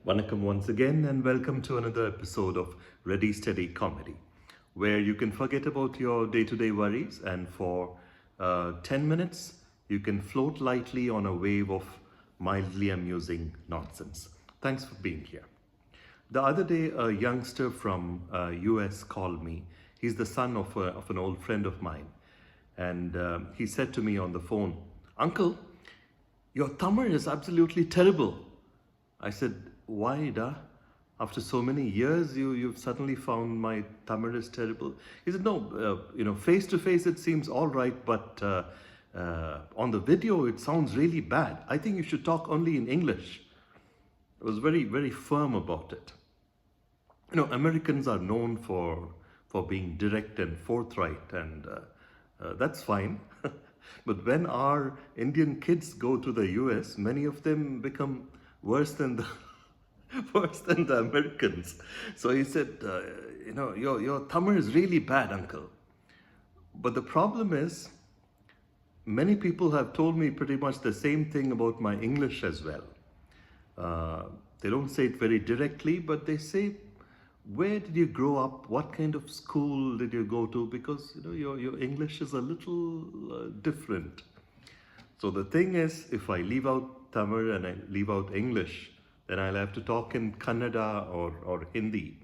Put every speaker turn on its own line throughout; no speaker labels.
Vanakkam once again, and welcome to another episode of Ready Steady Comedy, where you can forget about your day-to-day worries and for 10 minutes you can float lightly on a wave of mildly amusing nonsense. Thanks for being here. The other day, a youngster from US called me. He's the son of an old friend of mine, and he said to me on the phone, "Uncle, your Tamil is absolutely terrible." I said, "Why, da? After so many years, you've suddenly found my Tamil is terrible?" He said, "No, face to face it seems all right, but on the video it sounds really bad. I think you should talk only in English." I was very, very firm about it. Americans are known for being direct and forthright, and that's fine. But when our Indian kids go to the US, many of them become worse than the worse than the Americans. So he said, your Tamil is really bad, uncle. But the problem is, many people have told me pretty much the same thing about my English as well. They don't say it very directly, but they say, "Where did you grow up? What kind of school did you go to? Because your English is a little different." So the thing is, if I leave out Tamil and I leave out English, then I'll have to talk in Kannada or Hindi.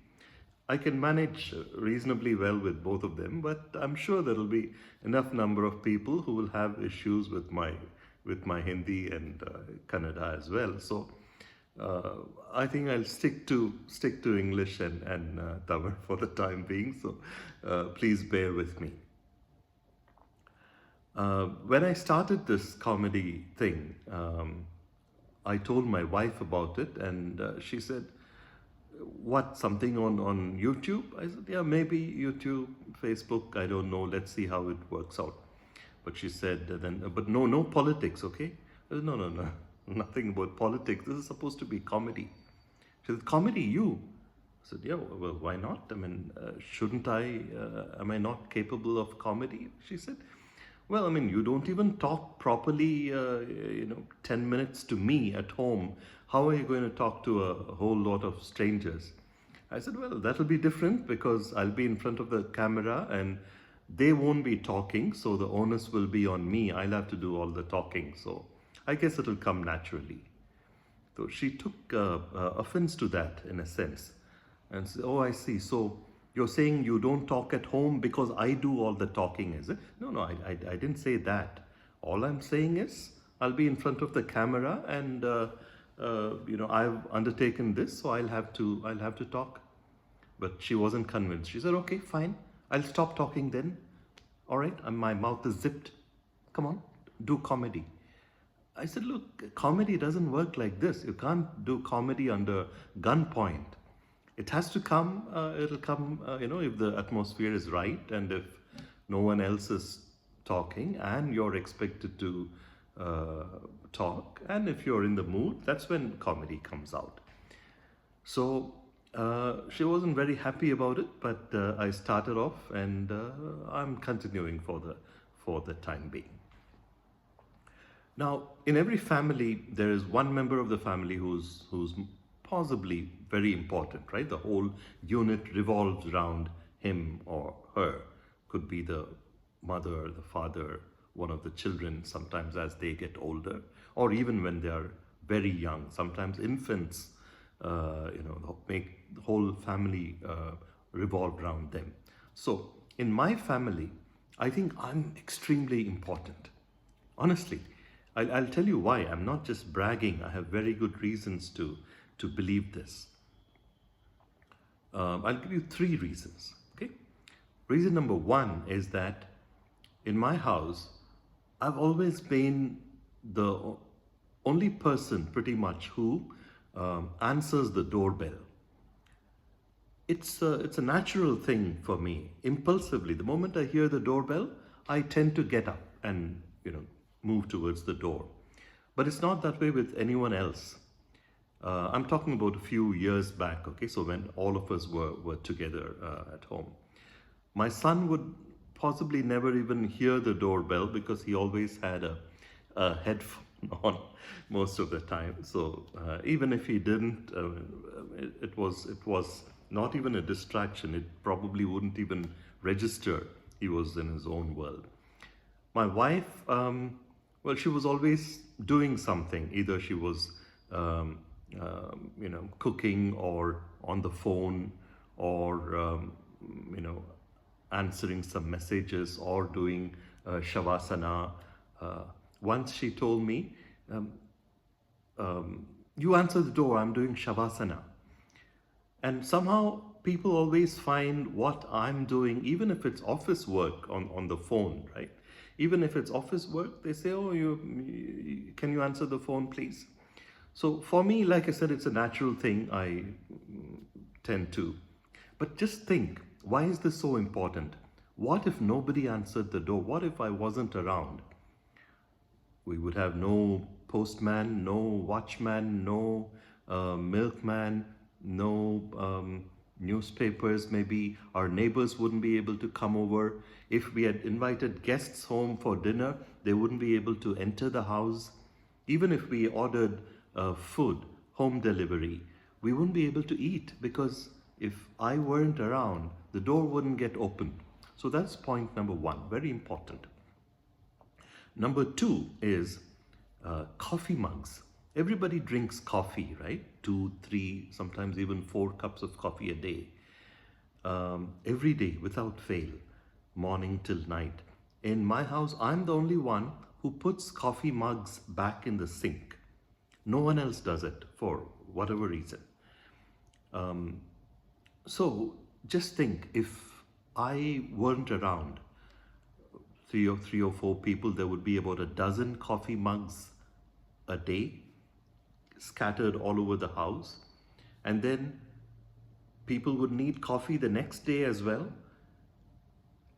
I can manage reasonably well with both of them, but I'm sure there'll be enough number of people who will have issues with my Hindi and Kannada as well. So I think I'll stick to English and Tamil for the time being. So please bear with me. When I started this comedy thing, I told my wife about it, and she said, "What, something on YouTube?" I said, "Yeah, maybe YouTube, Facebook, I don't know. Let's see how it works out." But she said, "But no politics, okay?" I said, No, nothing about politics. This is supposed to be comedy." She said, "Comedy, you?" I said, "Yeah, well, why not? I mean, shouldn't I, am I not capable of comedy?" She said, "Well, I mean, you don't even talk properly, 10 minutes to me at home. How are you going to talk to a whole lot of strangers?" I said, "Well, that'll be different because I'll be in front of the camera and they won't be talking. So the onus will be on me. I'll have to do all the talking. So I guess it'll come naturally." So she took offense to that in a sense and said, "Oh, I see. So you're saying you don't talk at home because I do all the talking, is it?" No, I didn't say that. All I'm saying is I'll be in front of the camera and I've undertaken this, so I'll have to talk. But she wasn't convinced. She said, "Okay, fine. I'll stop talking then. All right, and my mouth is zipped. Come on, do comedy." I said, "Look, comedy doesn't work like this. You can't do comedy under gunpoint. It has to come, it'll come, if the atmosphere is right and if no one else is talking and you're expected to talk, and if you're in the mood, that's when comedy comes out." So she wasn't very happy about it, but I started off, and I'm continuing for the time being. Now, in every family, there is one member of the family who's possibly very important, right? The whole unit revolves around him or her. Could be the mother, the father, one of the children, sometimes as they get older, or even when they are very young. Sometimes infants, make the whole family revolve around them. So, in my family, I think I'm extremely important. Honestly, I'll tell you why. I'm not just bragging. I have very good reasons to believe this. I'll give you 3 reasons. Okay. Reason number 1 is that in my house, I've always been the only person pretty much who answers the doorbell. It's a natural thing for me. Impulsively, the moment I hear the doorbell, I tend to get up and move towards the door. But it's not that way with anyone else. I'm talking about a few years back, okay, so when all of us were together at home. My son would possibly never even hear the doorbell because he always had a on most of the time. So even if he didn't, it was not even a distraction. It probably wouldn't even register. He was in his own world. My wife, well, she was always doing something. Either she was, cooking or on the phone or, answering some messages or doing shavasana. Uh, Once she told me, you answer the door, I'm doing shavasana. And somehow people always find what I'm doing, even if it's office work on the phone, right? Even if it's office work, they say, oh, can you answer the phone, please? So for me, like I said, it's a natural thing I tend to. But just think, why is this so important? What if nobody answered the door? What if I wasn't around? We would have no postman, no watchman, no milkman, no newspapers. Maybe our neighbors wouldn't be able to come over. If we had invited guests home for dinner, they wouldn't be able to enter the house. Even if we ordered food, home delivery, we wouldn't be able to eat because if I weren't around, the door wouldn't get opened. So that's point number one, very important. Number two is coffee mugs. Everybody drinks coffee, right? 2, 3, sometimes even 4 cups of coffee a day. Every day without fail, morning till night. In my house, I'm the only one who puts coffee mugs back in the sink. No one else does it for whatever reason. So just think, if I weren't around, three or four people, there would be about a dozen coffee mugs a day scattered all over the house. And then people would need coffee the next day as well.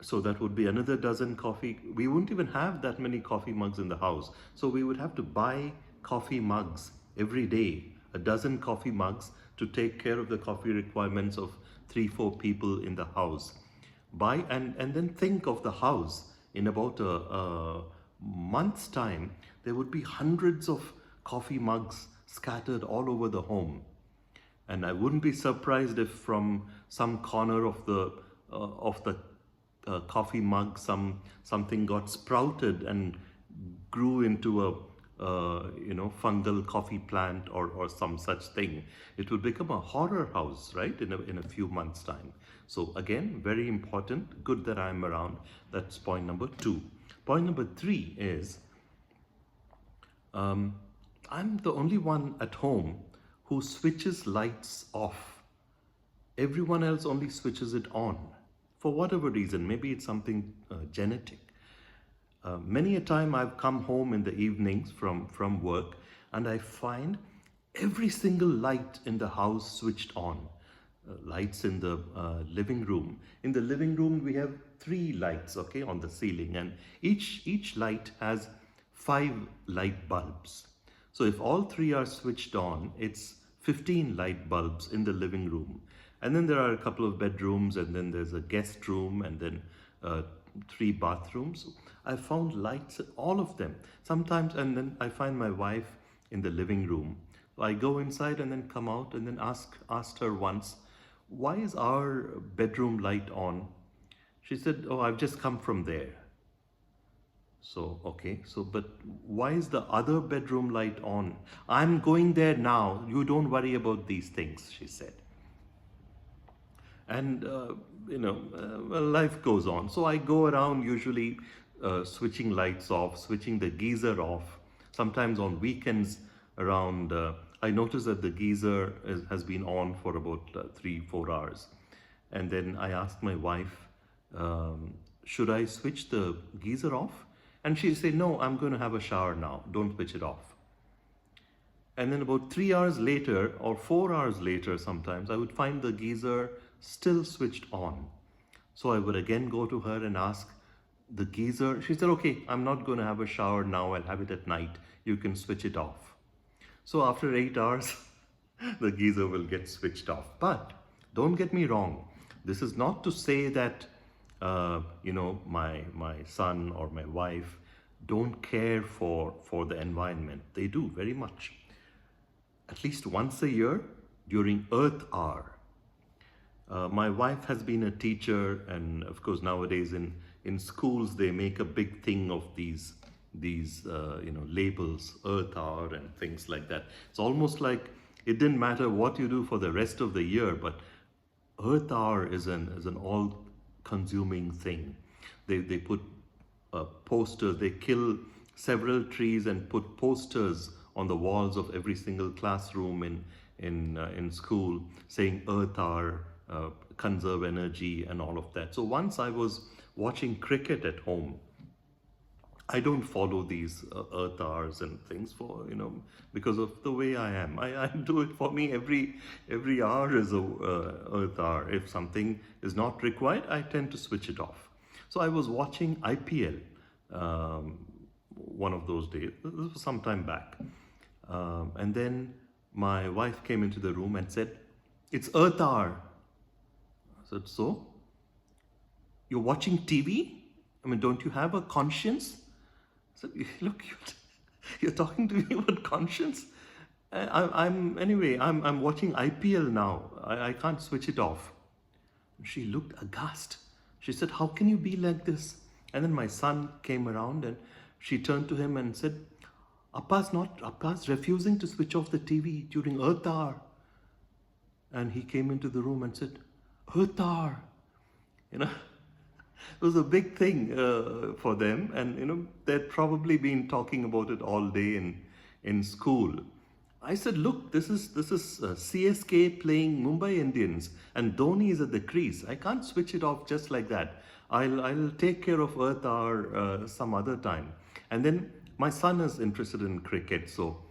So that would be another dozen coffee. We wouldn't even have that many coffee mugs in the house. So we would have to buy coffee mugs every day, a dozen coffee mugs to take care of the coffee requirements of 3-4 people in the house. Buy and then think of the house. In about a month's time, there would be hundreds of coffee mugs scattered all over the home. And I wouldn't be surprised if from some corner of the coffee mug, something got sprouted and grew into a fungal coffee plant or some such thing. It would become a horror house, right? In a few months' time. So again, very important. Good that I'm around. That's point number 2. Point number 3 is I'm the only one at home who switches lights off. Everyone else only switches it on. For whatever reason, maybe it's something genetic. Many a time I've come home in the evenings from work and I find every single light in the house switched on. Lights in the living room. In the living room, we have 3 lights, okay, on the ceiling, and each light has 5 light bulbs. So if all 3 are switched on, it's 15 light bulbs in the living room. And then there are a couple of bedrooms, and then there's a guest room, and then 3 bathrooms. I found lights in all of them. Sometimes, and then I find my wife in the living room. So I go inside and then come out and then asked her once, why is our bedroom light on? She said, oh, I've just come from there. So, okay, so, but why is the other bedroom light on? I'm going there now. You don't worry about these things, she said. And, well, life goes on. So I go around usually switching lights off, switching the geyser off. Sometimes on weekends around, I notice that the geyser has been on for about 3-4 hours. And then I asked my wife, should I switch the geyser off? And she said, no, I'm going to have a shower now. Don't switch it off. And then about 3 hours later or 4 hours later sometimes, I would find the geyser still switched on. So I would again go to her and ask the geyser. She said, okay, I'm not going to have a shower now. I'll have it at night. You can switch it off. So after 8 hours, the geyser will get switched off. But don't get me wrong. This is not to say that, my son or my wife don't care for the environment. They do very much. At least once a year during Earth Hour. My wife has been a teacher, and of course nowadays in schools they make a big thing of these labels, Earth Hour and things like that. It's almost like it didn't matter what you do for the rest of the year, but Earth Hour is an all-consuming thing. They put posters. They kill several trees and put posters on the walls of every single classroom in school saying Earth Hour, conserve energy and all of that. So once I was watching cricket at home. I don't follow these Earth Hours and things because of the way I am. I do it for me. Every hour is a Earth Hour. If something is not required, I tend to switch it off. So I was watching IPL one of those days. This was some time back. And then my wife came into the room and said, "It's Earth Hour." I said, "So? You're watching TV? I mean, don't you have a conscience?" I said, "Look, you're talking to me about conscience? I'm watching IPL now. I can't switch it off." She looked aghast. She said, "How can you be like this?" And then my son came around and she turned to him and said, Appa's refusing to switch off the TV during Earth Hour." And he came into the room and said, "Earth Hour." It was a big thing for them, and they'd probably been talking about it all day in school. I said, "Look, this is CSK playing Mumbai Indians, and Dhoni is at the crease. I can't switch it off just like that. I'll take care of Earth Hour some other time." And then my son is interested in cricket, so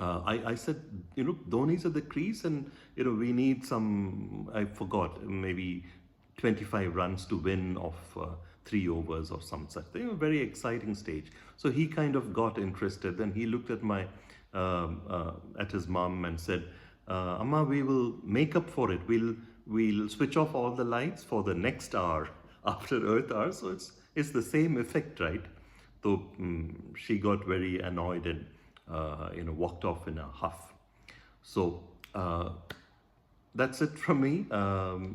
I said, "Dhoni's at the crease, and we need some. I forgot, maybe 25 runs to win of 3 overs or some such thing." A very exciting stage. So he kind of got interested. Then he looked at at his mom and said, "Amma, we will make up for it. We'll switch off all the lights for the next hour after Earth Hour." So it's the same effect, right? So she got very annoyed and walked off in a huff. So that's it from me.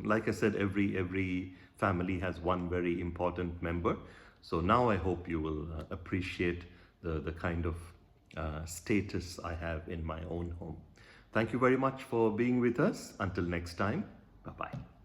Like I said, every family has one very important member. So now I hope you will appreciate the kind of status I have in my own home. Thank you very much for being with us. Until next time, bye-bye.